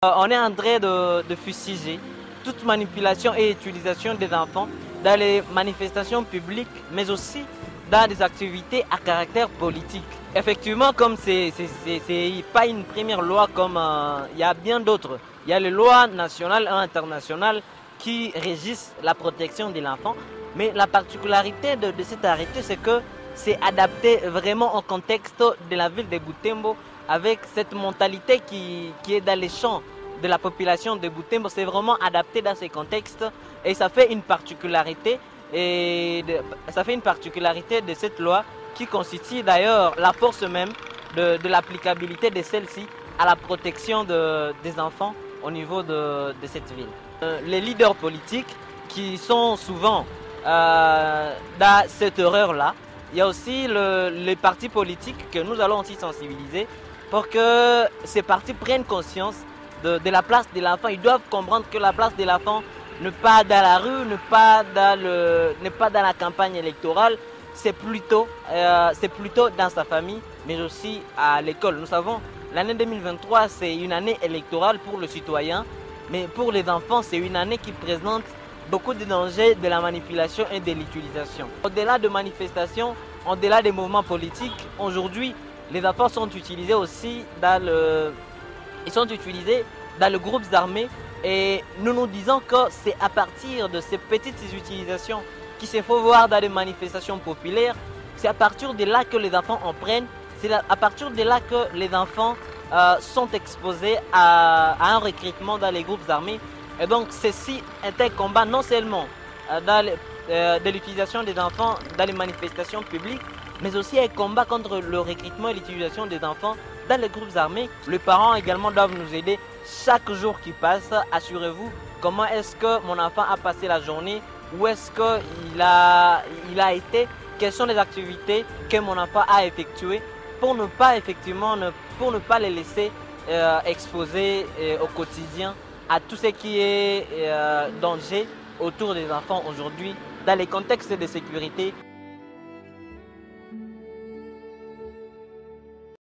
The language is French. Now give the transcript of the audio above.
On est en train de fustiger toute manipulation et utilisation des enfants dans les manifestations publiques, mais aussi dans des activités à caractère politique. Effectivement, comme c'est pas une première loi, comme il y a bien d'autres. Il y a les lois nationales et internationales qui régissent la protection de l'enfant. Mais la particularité de cet arrêté, c'est que c'est adapté vraiment au contexte de la ville de Butembo, avec cette mentalité qui est dans les champs de la population de Butembo. C'est vraiment adapté dans ces contextes et ça fait une particularité de cette loi qui constitue d'ailleurs la force même de l'applicabilité de celle-ci à la protection des enfants au niveau de cette ville. Les leaders politiques qui sont souvent dans cette erreur-là, il y a aussi les partis politiques que nous allons aussi sensibiliser pour que ces partis prennent conscience de la place de l'enfant. Ils doivent comprendre que la place de l'enfant n'est pas dans la rue, n'est pas dans la campagne électorale, c'est plutôt dans sa famille, mais aussi à l'école. Nous savons, l'année 2023, c'est une année électorale pour le citoyen, mais pour les enfants, c'est une année qui présente beaucoup de dangers de la manipulation et de l'utilisation. Au-delà de manifestations, au-delà des mouvements politiques, aujourd'hui, les enfants sont utilisés aussi dans les groupes armés et nous nous disons que c'est à partir de ces petites utilisations qui se font voir dans les manifestations populaires, c'est à partir de là que les enfants en prennent, c'est à partir de là que les enfants sont exposés à un recrutement dans les groupes armés. Et donc ceci est un combat non seulement de l'utilisation des enfants dans les manifestations publiques, mais aussi un combat contre le recrutement et l'utilisation des enfants dans les groupes armés. Les parents également doivent nous aider chaque jour qui passe. Assurez-vous comment est-ce que mon enfant a passé la journée, où est-ce qu'il a été, quelles sont les activités que mon enfant a effectuées pour ne pas les laisser exposer au quotidien à tout ce qui est danger autour des enfants aujourd'hui dans les contextes de sécurité.